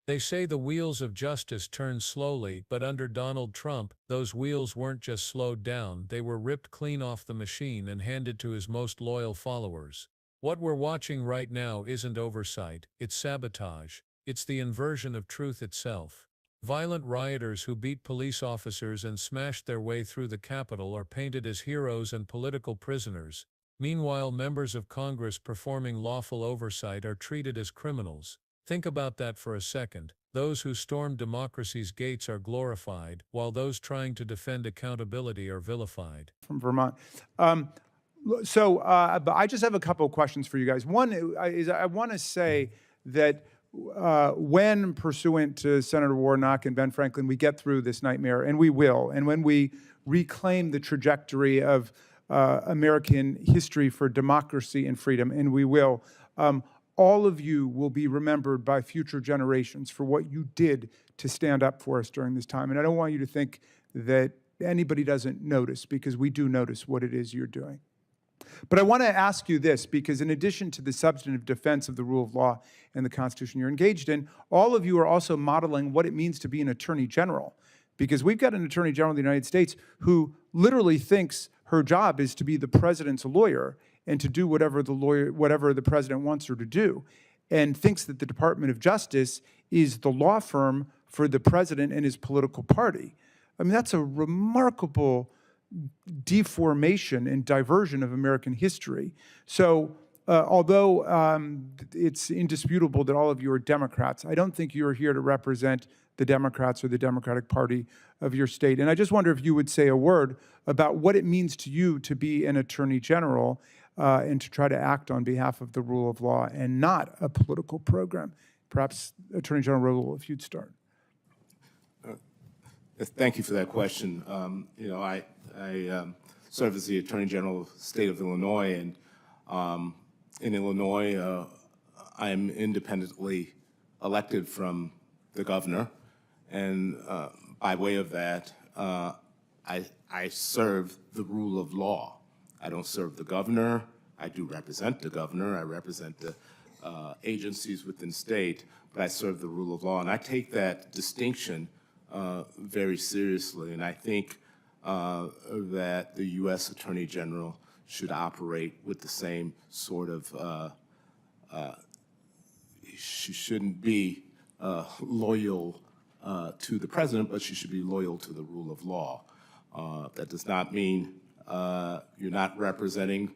They say the wheels of justice turn slowly, but under Donald Trump, those wheels weren't just slowed down, they were ripped clean off the machine and handed to his most loyal followers. What we're watching right now isn't oversight, it's sabotage. It's the inversion of truth itself. Violent rioters who beat police officers and smashed their way through the Capitol are painted as heroes and political prisoners. Meanwhile, members of Congress performing lawful oversight are treated as criminals. Think about that for a second. Those who storm democracy's gates are glorified, while those trying to defend accountability are vilified. From Vermont. But I just have a couple of questions for you guys. One is I want to say that when, pursuant to Senator Warnock and Ben Franklin, we get through this nightmare, and we will, and when we reclaim the trajectory of American history for democracy and freedom, and we will, all of you will be remembered by future generations for what you did to stand up for us during this time. And I don't want you to think that anybody doesn't notice, because we do notice what it is you're doing. But I want to ask you this, because in addition to the substantive defense of the rule of law and the Constitution you're engaged in, all of you are also modeling what it means to be an attorney general. Because we've got an attorney general of the United States who literally thinks her job is to be the president's lawyer and to do whatever the president wants her to do, and thinks that the Department of Justice is the law firm for the president and his political party. I mean, that's a remarkable deformation and diversion of American history. So although it's indisputable that all of you are Democrats, I don't think you're here to represent the Democrats or the Democratic Party of your state. And I just wonder if you would say a word about what it means to you to be an attorney general and to try to act on behalf of the rule of law and not a political program. Perhaps Attorney General Rowell, if you'd start. Thank you for that question. I serve as the Attorney General of the state of Illinois, and in Illinois, I am independently elected from the governor, and by way of that, I serve the rule of law. I don't serve the governor. I do represent the governor. I represent the agencies within state, but I serve the rule of law, and I take that distinction very seriously, and I think that the U.S. Attorney General should operate with the same sort of, she shouldn't be loyal to the president, but she should be loyal to the rule of law. That does not mean you're not representing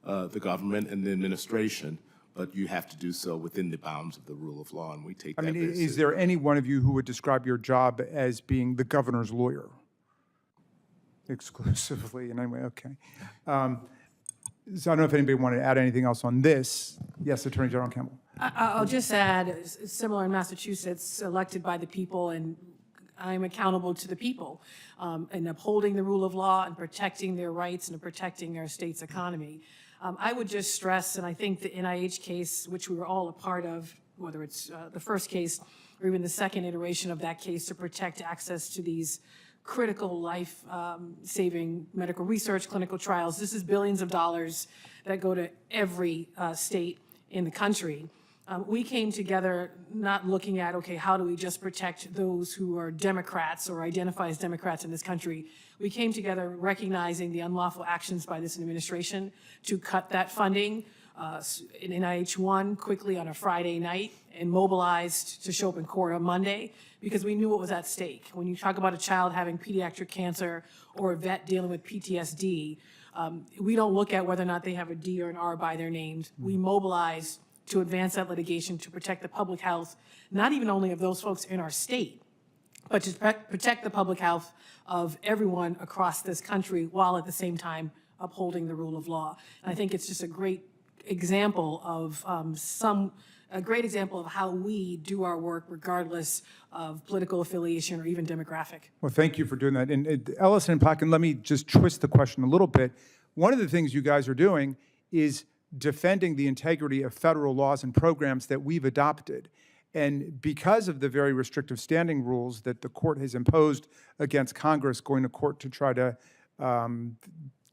the government and the administration, but you have to do so within the bounds of the rule of law, and we take that very seriously. Is there any one of you who would describe your job as being the governor's lawyer? Exclusively, in any way, okay. So I don't know if anybody wanted to add anything else on this. Yes, Attorney General Campbell. I'll just add, similar in Massachusetts, elected by the people, and I'm accountable to the people in upholding the rule of law and protecting their rights and protecting our state's economy. I would just stress, and I think the NIH case, which we were all a part of, whether it's the first case or even the second iteration of that case, to protect access to these critical life-saving medical research, clinical trials. This is billions of dollars that go to every state in the country. We came together not looking at, okay, how do we just protect those who are Democrats or identify as Democrats in this country? We came together recognizing the unlawful actions by this administration to cut that funding. NIH won quickly on a Friday night and mobilized to show up in court on Monday because we knew what was at stake. When you talk about a child having pediatric cancer or a vet dealing with PTSD, we don't look at whether or not they have a D or an R by their names. We mobilize to advance that litigation to protect the public health, not even only of those folks in our state, but to protect the public health of everyone across this country while at the same time upholding the rule of law. And I think it's just a great example of a great example of how we do our work regardless of political affiliation or even demographic. Well, thank you for doing that. And Ellison and Plotkin, let me just twist the question a little bit. One of the things you guys are doing is defending the integrity of federal laws and programs that we've adopted. And because of the very restrictive standing rules that the court has imposed against Congress going to court to try to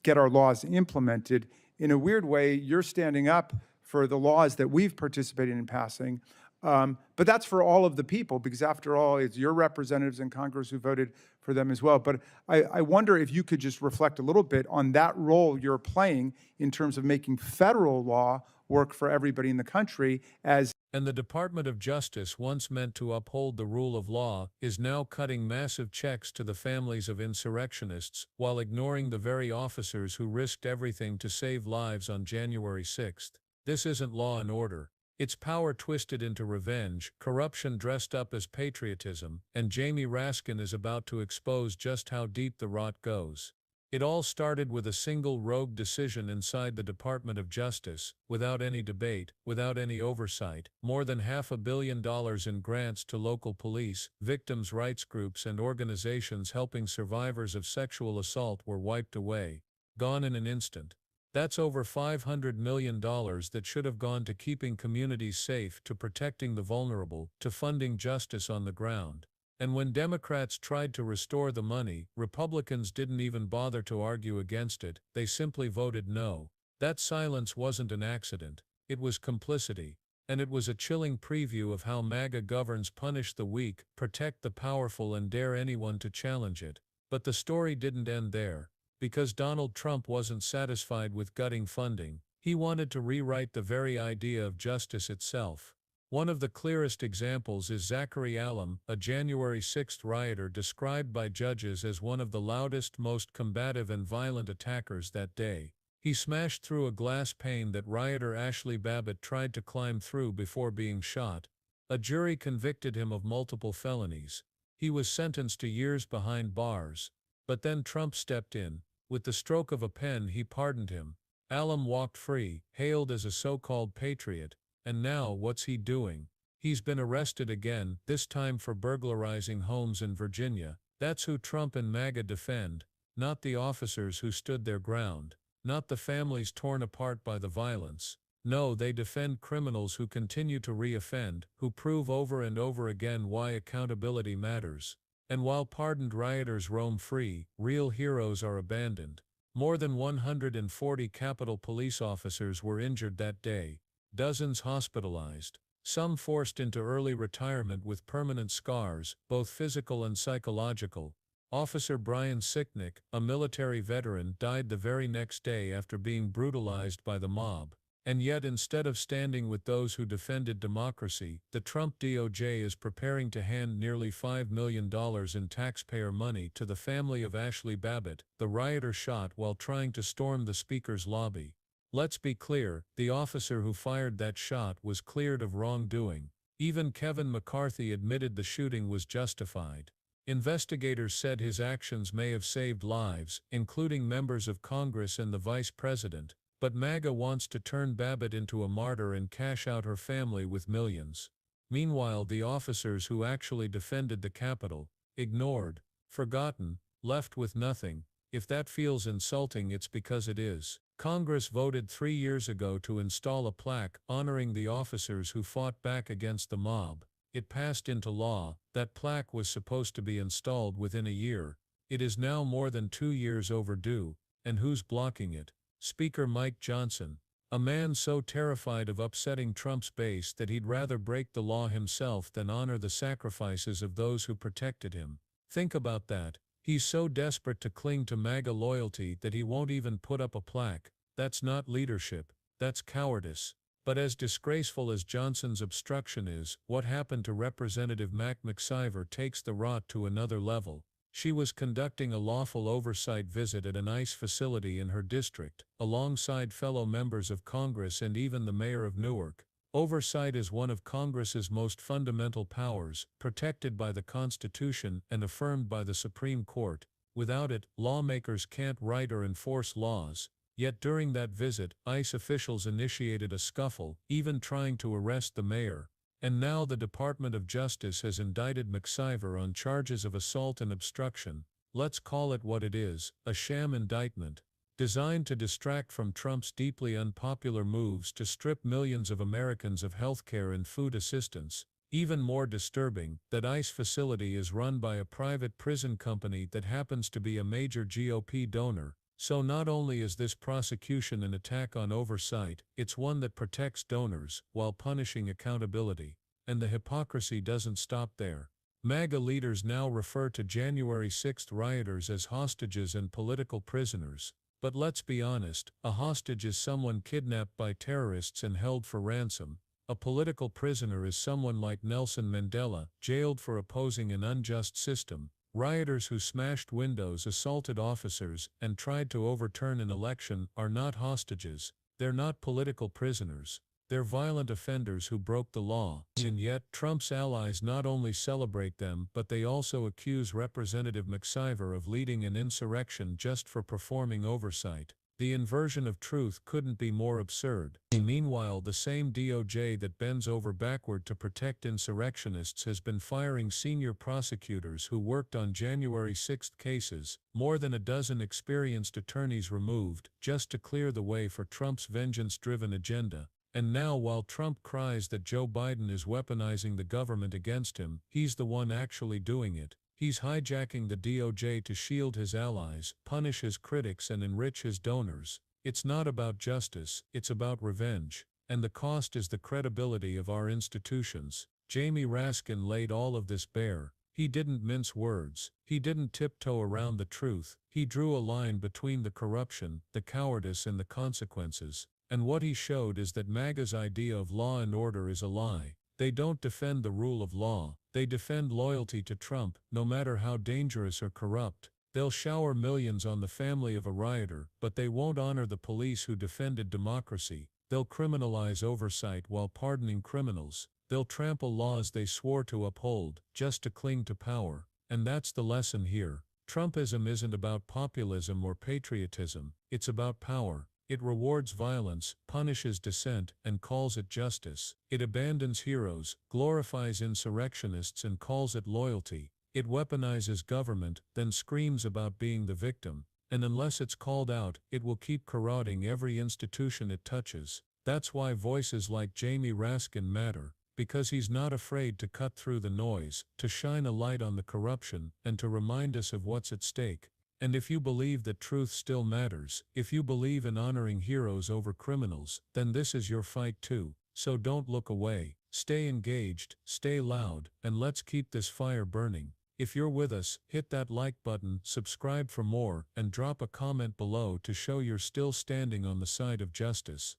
get our laws implemented, in a weird way, you're standing up for the laws that we've participated in passing But that's for all of the people, because after all, it's your representatives in Congress who voted for them as well. But I wonder if you could just reflect a little bit on that role you're playing in terms of making federal law work for everybody in the country as And the Department of Justice, once meant to uphold the rule of law, is now cutting massive checks to the families of insurrectionists while ignoring the very officers who risked everything to save lives on January 6th. This isn't law and order. It's power twisted into revenge, corruption dressed up as patriotism, and Jamie Raskin is about to expose just how deep the rot goes. It all started with a single rogue decision inside the Department of Justice, without any debate, without any oversight. More than $500 million in grants to local police, victims' rights groups and organizations helping survivors of sexual assault were wiped away, gone in an instant. That's over $500 million that should have gone to keeping communities safe, to protecting the vulnerable, to funding justice on the ground. And when Democrats tried to restore the money, Republicans didn't even bother to argue against it, they simply voted no. That silence wasn't an accident, it was complicity. And it was a chilling preview of how MAGA governs: punish the weak, protect the powerful, and dare anyone to challenge it. But the story didn't end there. Because Donald Trump wasn't satisfied with gutting funding, he wanted to rewrite the very idea of justice itself. One of the clearest examples is Zachary Alam, a January 6th rioter described by judges as one of the loudest, most combative and violent attackers that day. He smashed through a glass pane that rioter Ashley Babbitt tried to climb through before being shot. A jury convicted him of multiple felonies. He was sentenced to years behind bars. But then Trump stepped in. With the stroke of a pen, he pardoned him. Alam walked free, hailed as a so-called patriot. And now, what's he doing? He's been arrested again, this time for burglarizing homes in Virginia. That's who Trump and MAGA defend, not the officers who stood their ground, not the families torn apart by the violence. No, they defend criminals who continue to re-offend, who prove over and over again why accountability matters. And while pardoned rioters roam free, real heroes are abandoned. More than 140 Capitol Police officers were injured that day. Dozens hospitalized, some forced into early retirement with permanent scars, both physical and psychological. Officer Brian Sicknick, a military veteran, died the very next day after being brutalized by the mob. And yet, instead of standing with those who defended democracy, the Trump DOJ is preparing to hand nearly $5 million in taxpayer money to the family of Ashley Babbitt, the rioter shot while trying to storm the Speaker's lobby. Let's be clear, the officer who fired that shot was cleared of wrongdoing. Even Kevin McCarthy admitted the shooting was justified. Investigators said his actions may have saved lives, including members of Congress and the Vice President, but MAGA wants to turn Babbitt into a martyr and cash out her family with millions. Meanwhile, the officers who actually defended the Capitol, ignored, forgotten, left with nothing. If that feels insulting, it's because it is. Congress voted 3 years ago to install a plaque honoring the officers who fought back against the mob. It passed into law. That plaque was supposed to be installed within a year. It is now more than 2 years overdue. And who's blocking it? Speaker Mike Johnson, a man so terrified of upsetting Trump's base that he'd rather break the law himself than honor the sacrifices of those who protected him. Think about that. He's so desperate to cling to MAGA loyalty that he won't even put up a plaque. That's not leadership, that's cowardice. But as disgraceful as Johnson's obstruction is, what happened to Representative Mac McIver takes the rot to another level. She was conducting a lawful oversight visit at an ICE facility in her district, alongside fellow members of Congress and even the mayor of Newark. Oversight is one of Congress's most fundamental powers, protected by the Constitution and affirmed by the Supreme Court. Without it, lawmakers can't write or enforce laws. Yet during that visit, ICE officials initiated a scuffle, even trying to arrest the mayor. And now the Department of Justice has indicted McIver on charges of assault and obstruction. Let's call it what it is, a sham indictment, designed to distract from Trump's deeply unpopular moves to strip millions of Americans of health care and food assistance. Even more disturbing, that ICE facility is run by a private prison company that happens to be a major GOP donor. So not only is this prosecution an attack on oversight, it's one that protects donors, while punishing accountability. And the hypocrisy doesn't stop there. MAGA leaders now refer to January 6th rioters as hostages and political prisoners. But let's be honest, a hostage is someone kidnapped by terrorists and held for ransom. A political prisoner is someone like Nelson Mandela, jailed for opposing an unjust system. Rioters who smashed windows, assaulted officers, and tried to overturn an election are not hostages. They're not political prisoners. They're violent offenders who broke the law. And yet, Trump's allies not only celebrate them, but they also accuse Representative McIver of leading an insurrection just for performing oversight. The inversion of truth couldn't be more absurd. Meanwhile, the same DOJ that bends over backward to protect insurrectionists has been firing senior prosecutors who worked on January 6 cases, more than a dozen experienced attorneys removed, just to clear the way for Trump's vengeance-driven agenda. And now, while Trump cries that Joe Biden is weaponizing the government against him, he's the one actually doing it. He's hijacking the DOJ to shield his allies, punish his critics, and enrich his donors. It's not about justice, it's about revenge. And the cost is the credibility of our institutions. Jamie Raskin laid all of this bare. He didn't mince words. He didn't tiptoe around the truth. He drew a line between the corruption, the cowardice, and the consequences. And what he showed is that MAGA's idea of law and order is a lie. They don't defend the rule of law. They defend loyalty to Trump, no matter how dangerous or corrupt. They'll shower millions on the family of a rioter, but they won't honor the police who defended democracy. They'll criminalize oversight while pardoning criminals. They'll trample laws they swore to uphold, just to cling to power. And that's the lesson here. Trumpism isn't about populism or patriotism. It's about power. It rewards violence, punishes dissent, and calls it justice. It abandons heroes, glorifies insurrectionists, and calls it loyalty. It weaponizes government, then screams about being the victim. And unless it's called out, it will keep corroding every institution it touches. That's why voices like Jamie Raskin matter, because he's not afraid to cut through the noise, to shine a light on the corruption, and to remind us of what's at stake. And if you believe that truth still matters, if you believe in honoring heroes over criminals, then this is your fight too. So don't look away. Stay engaged, stay loud, and let's keep this fire burning. If you're with us, hit that like button, subscribe for more, and drop a comment below to show you're still standing on the side of justice.